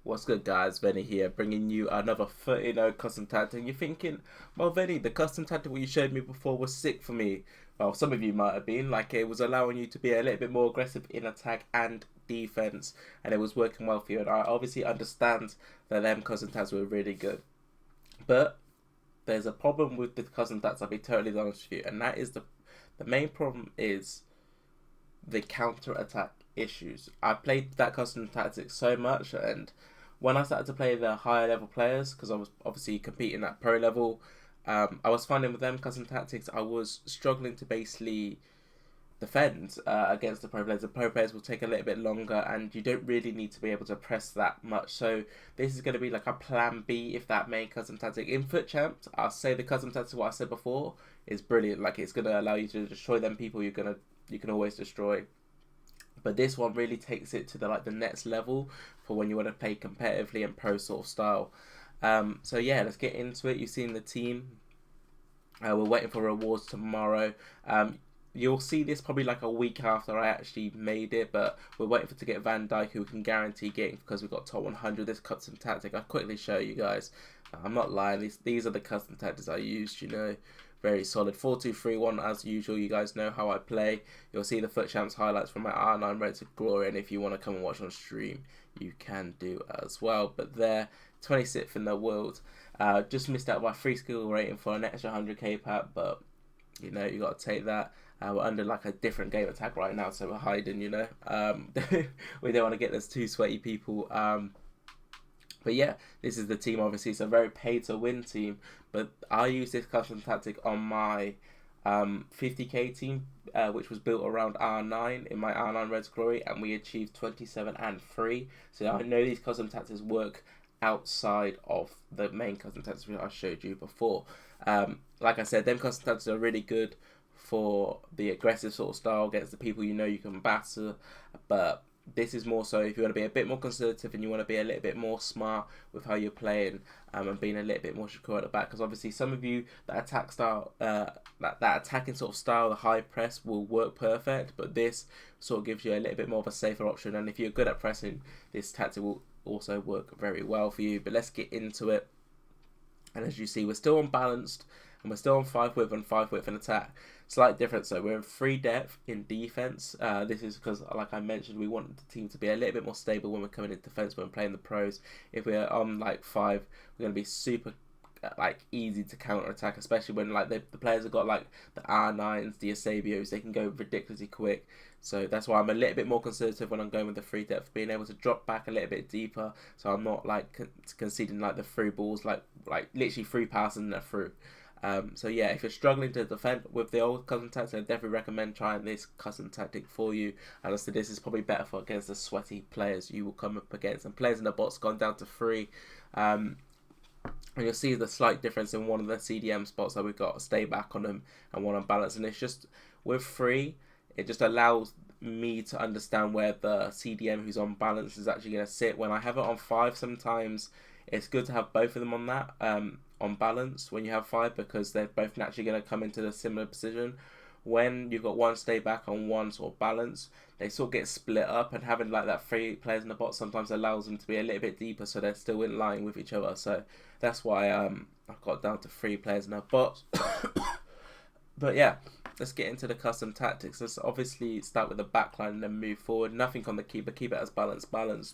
What's good, guys? Venny here, bringing you another 30 custom tactic. And you're thinking, well, Venny, the custom tactic what you showed me before was sick for me. Well, some of you might have been, like it was allowing you to be a little bit more aggressive in attack and defense, and it was working well for you. And I obviously understand that them custom tactics were really good. But there's a problem with the custom tactics, I'll be totally honest with you, and that is the main problem is the counter attack issues. I played that custom tactic so much, and when I started to play the higher level players, because I was obviously competing at pro level, I was finding with them custom tactics, I was struggling to basically defend against the pro players. The pro players will take a little bit longer, and you don't really need to be able to press that much. So this is going to be like a plan B if that main custom tactic. In foot champs, I'll say the custom tactic, what I said before, is brilliant. Like it's going to allow you to destroy them people you can always destroy. But this one really takes it to the next level for when you want to play competitively and pro sort of style. So yeah, let's get into it. You've seen the team. We're waiting for rewards tomorrow. You'll see this probably like a week after I actually made it, but we're waiting for to get Van Dijk, who we can guarantee getting because we've got top 100. This custom tactic, I'll quickly show you guys. I'm not lying. These are the custom tactics I used. Very solid 4-2-3-1 as usual. You guys know how I play. You'll see the foot champs highlights from my R9 Red to Glory, and if you want to come and watch on stream, you can do as well. But they're 26th in the world. Just missed out by free skill rating for an extra 100k pack, but you got to take that. We're under like a different game attack right now, so we're hiding. We don't want to get those two sweaty people. But yeah, this is the team. Obviously, it's a very pay-to-win team. But I use this custom tactic on my 50k team, which was built around R9 in my R9 Reds Glory, and we achieved 27 and 3. So I know these custom tactics work outside of the main custom tactics which I showed you before. Like I said, them custom tactics are really good for the aggressive sort of style against the people you can batter, but this is more so if you want to be a bit more conservative and you want to be a little bit more smart with how you're playing, and being a little bit more secure at the back, because obviously some of you that attack style, that attacking sort of style, the high press will work perfect, but this sort of gives you a little bit more of a safer option, and if you're good at pressing, this tactic will also work very well for you. But let's get into it. And as you see, we're still unbalanced, and we're still on 5 width and 5 width in attack. Slight difference, so we're in 3 depth in defense. This is because, like I mentioned, we want the team to be a little bit more stable when we're coming into defense when playing the pros. If we're on like 5, we're going to be super easy to counter attack, especially when the players have got like the R9s, the Eusebios, they can go ridiculously quick. So that's why I'm a little bit more conservative when I'm going with the 3 depth, being able to drop back a little bit deeper, so I'm not conceding the through balls, like literally 3 passes and they're through. So yeah, if you're struggling to defend with the old custom tactic, I definitely recommend trying this custom tactic for you. And I said, this is probably better for against the sweaty players you will come up against. And players in the box gone down to 3. And you'll see the slight difference in one of the CDM spots that we've got stay back on them and one on balance. And it's just with 3, it just allows me to understand where the CDM who's on balance is actually going to sit. When I have it on 5, sometimes it's good to have both of them on that, on balance when you have 5, because they're both naturally going to come into the similar position. When you've got one stay back on one sort of balance, they sort of get split up, and having that 3 players in the box sometimes allows them to be a little bit deeper, so they're still in line with each other. So that's why I've got down to 3 players in the box. But yeah, let's get into the custom tactics. Let's obviously start with the backline and then move forward. Nothing on the keeper. Keep it as balance.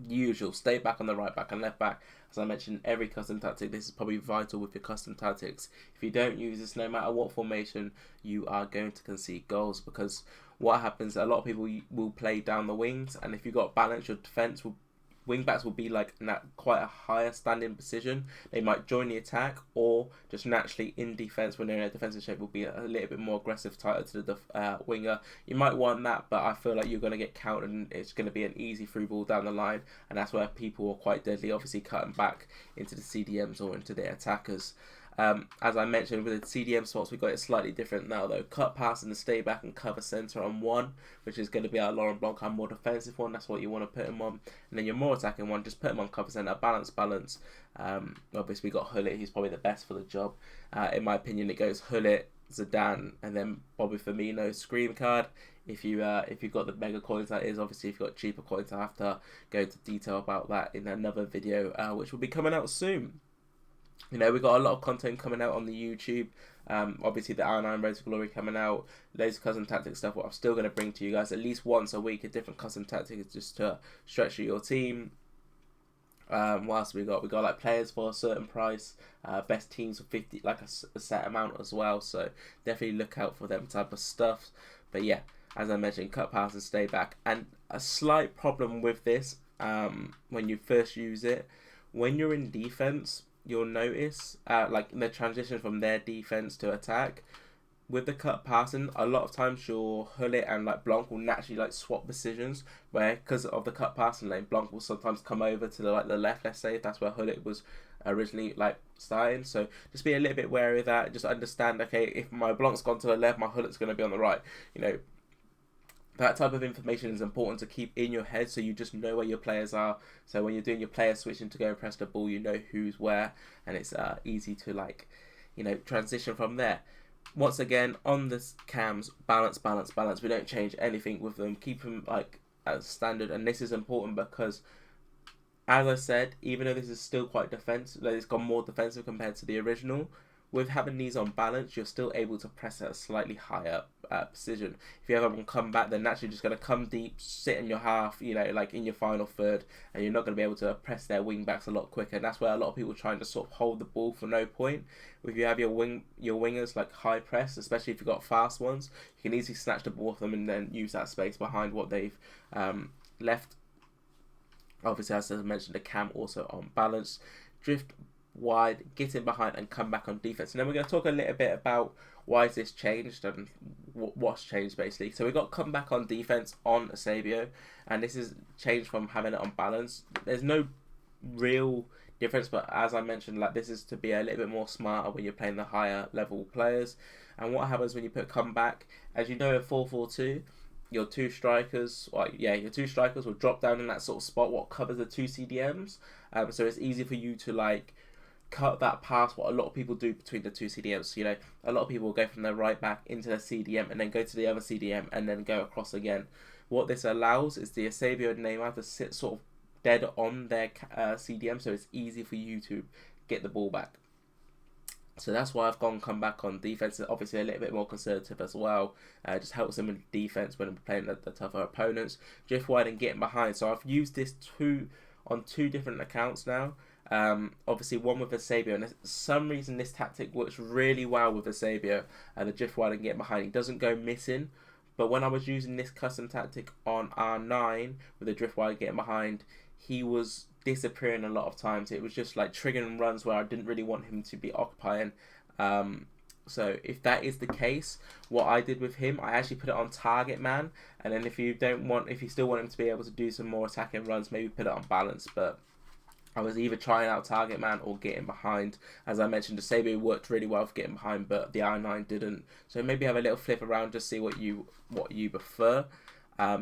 Usual. Stay back on the right back and left back. As I mentioned, every custom tactic, this is probably vital with your custom tactics. If you don't use this, no matter what formation, you are going to concede goals, because what happens, a lot of people will play down the wings, and if you've got balance, your defense will wing backs will be in that quite a higher standing position. They might join the attack, or just naturally in defense when they're in a defensive shape will be a little bit more aggressive, tighter to the winger. You might want that, but I feel like you're going to get countered and it's going to be an easy through ball down the line, and that's where people are quite deadly, obviously cutting back into the CDMs or into the attackers. As I mentioned, with the CDM spots, we've got it slightly different now though. Cut pass and the stay back and cover centre on 1, which is going to be our Laurent Blanc, our more defensive one. That's what you want to put him on. And then your more attacking one, just put him on cover centre, balance. Obviously we got Hullet, he's probably the best for the job. In my opinion, it goes Hullet, Zidane, and then Bobby Firmino Scream card. If you've got the mega coins, that is. Obviously, if you've got cheaper coins, I have to go into detail about that in another video, which will be coming out soon. You know, we've got a lot of content coming out on the YouTube. Obviously, the R9 Road to Glory coming out. Loads of custom tactics stuff. What I'm still going to bring to you guys at least once a week, a different custom tactics just to stretch your team. Whilst we got like players for a certain price, best teams for 50, like a set amount as well. So definitely look out for them type of stuff. But yeah, as I mentioned, cut pass and stay back. And a slight problem with this, when you first use it, when you're in defense, you'll notice like the transition from their defense to attack. With the cut passing, a lot of times your Hullet and like Blanc will naturally like swap positions, where because of the cut passing lane, Blanc will sometimes come over to the left. Let's say if that's where Hullet was originally like starting. So just be a little bit wary of that. Just understand, okay, if my Blanc's gone to the left, my Hullet's going to be on the right. You know, that type of information is important to keep in your head, so you just know where your players are. So when you're doing your player switching to go and press the ball, you know who's where, and it's easy to like, you know, transition from there. Once again, on the cams, balance. We don't change anything with them. Keep them like as standard, and this is important because, as I said, even though this is still quite defensive, like it's got more defensive compared to the original. With having these on balance, you're still able to press at a slightly higher precision. If you have them come back, they're naturally just going to come deep, sit in your half, you know, like in your final third, and you're not going to be able to press their wing backs a lot quicker. And that's where a lot of people are trying to sort of hold the ball for no point. If you have your wingers like high press, especially if you've got fast ones, you can easily snatch the ball off them and then use that space behind what they've left. Obviously, as I mentioned, the cam also on balance. Drift wide, get in behind and come back on defense. And then we're going to talk a little bit about why has this changed and what's changed basically. So we got come back on defense on Eusebio, and this is changed from having it on balance. There's no real difference, but as I mentioned, like this is to be a little bit more smarter when you're playing the higher level players. And what happens when you put come back, as you know, in 4-4-2, your two strikers will drop down in that sort of spot what covers the two CDMs. So it's easy for you to like cut that past what a lot of people do between the two CDMs. You know, a lot of people will go from their right back into the CDM and then go to the other CDM and then go across again. What this allows is the Eusebio and Neymar to sit sort of dead on their CDM, so it's easy for you to get the ball back. So that's why I've come back on defense. Obviously a little bit more conservative as well. Just helps them in defense when I'm playing the tougher opponents. Drift wide and getting behind. So I've used this on two different accounts now. Obviously one with Eusebio, and for some reason this tactic works really well with Eusebio, and the drift wide and get behind. He doesn't go missing, but when I was using this custom tactic on R9 with the drift wide getting behind, he was disappearing a lot of times. It was just like triggering runs where I didn't really want him to be occupying. So if that is the case, what I did with him, I actually put it on target man, and then if you still want him to be able to do some more attacking runs, maybe put it on balance. But I was either trying out target man or getting behind. As I mentioned, the Eusebio worked really well for getting behind, but the R9 didn't. So maybe have a little flip around, just see what you prefer.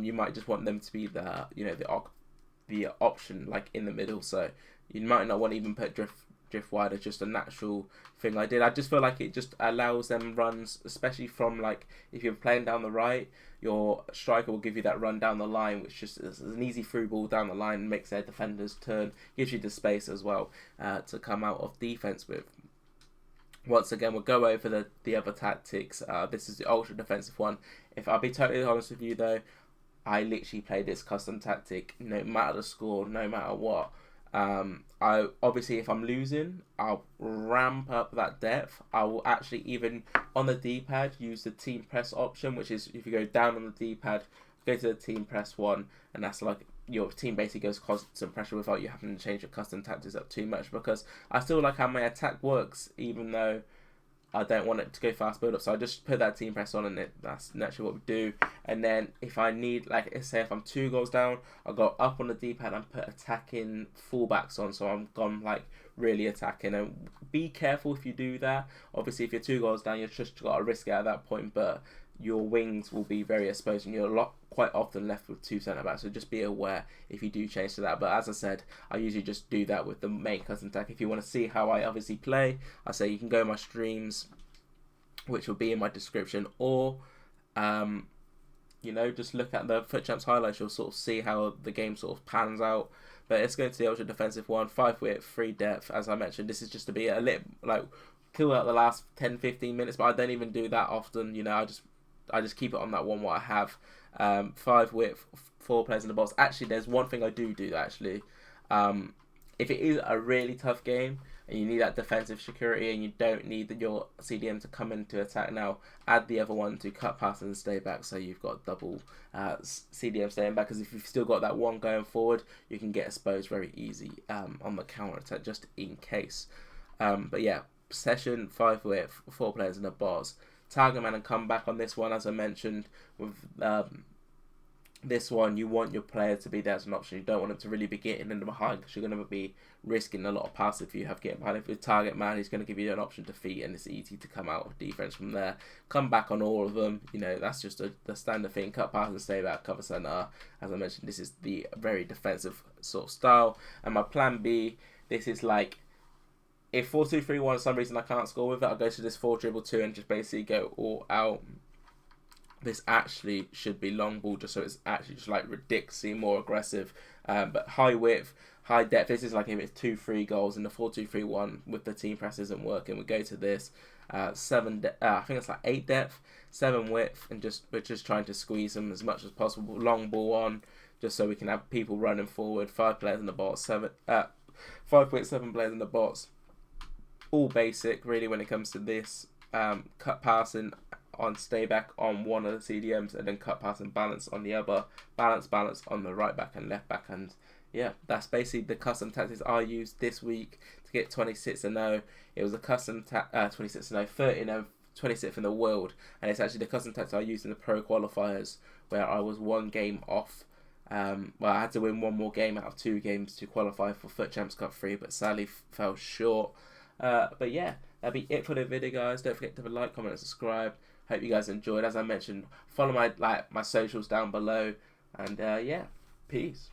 You might just want them to be the option like in the middle. So you might not want to even put drift wide as just a natural thing I did. I just feel like it just allows them runs, especially from like if you're playing down the right, your striker will give you that run down the line, which just is an easy through ball down the line and makes their defenders turn, gives you the space as well to come out of defense with. Once again, we'll go over the other tactics. This is the ultra defensive one. If I'll be totally honest with you though, I literally play this custom tactic no matter the score, no matter what. I obviously, if I'm losing, I'll ramp up that depth. I will actually even on the D-pad use the team press option, which is if you go down on the D-pad, go to the team press one, and that's like your team basically goes constant pressure without you having to change your custom tactics up too much, because I still like how my attack works even though I don't want it to go fast build up. So I just put that team press on, and that's naturally what we do. And then if I need, like say if I'm 2 goals down, I'll go up on the D-pad and put attacking fullbacks on, so I'm gone like really attacking. And be careful if you do that. Obviously if you're 2 goals down, you've just got to risk it at that point, but your wings will be very exposed and you're quite often left with 2 centre backs, so just be aware if you do change to that. But as I said, I usually just do that with the main custom tech. If you want to see how I obviously play, I say you can go in my streams which will be in my description, or just look at the Foot Champs highlights. You'll sort of see how the game sort of pans out. But it's going to the ultra defensive one, 5 width, 3 depth. As I mentioned, this is just to be a little kill out the last 10-15 minutes, but I don't even do that often. I just keep it on that one what I have. 5 width, 4 players in the box. Actually, there's one thing I do actually. If it is a really tough game and you need that defensive security and you don't need your CDM to come in to attack now, add the other one to cut pass and stay back, so you've got double CDM staying back, because if you've still got that one going forward, you can get exposed very easy on the counter attack, just in case. But yeah, possession, 5 width, 4 players in the box. Target man and comeback on this one, as I mentioned. With this one, you want your player to be there as an option. You don't want them to really be getting in the behind, because you're going to be risking a lot of pass if you have getting behind. If you target man, he's going to give you an option to feet, and it's easy to come out of defense from there. Come back on all of them. That's just the standard thing. Cut pass and stay back, cover center. As I mentioned, this is the very defensive sort of style. And my plan B, this is like, if 4-2-3-1 for some reason I can't score with it, I'll go to this 4-2-2 and just basically go all out. This actually should be long ball, just so it's actually just like ridiculously more aggressive. But high width, high depth. This is like if it's 2-3 goals in the 4-2-3-1 with the team press isn't working. We go to this 7. I think it's like 8 depth, 7 width, and we're just trying to squeeze them as much as possible. Long ball on, just so we can have people running forward. 5 players in the box. 5.7 players in the box. All basic really when it comes to this. Cut passing on stay back on one of the CDMs, and then cut pass and balance on the other. Balance on the right back and left back. And yeah, that's basically the custom tactics I used this week to get 26-0. It was a custom 26-0, 30-0, 26th in the world, and it's actually the custom tactics I used in the pro qualifiers, where I was 1 game off. I had to win 1 more game out of 2 games to qualify for Foot Champs Cup 3, but sadly fell short. But yeah, that'll be it for the video, guys. Don't forget to like, comment, and subscribe. Hope you guys enjoyed. As I mentioned, follow my socials down below, and yeah, peace.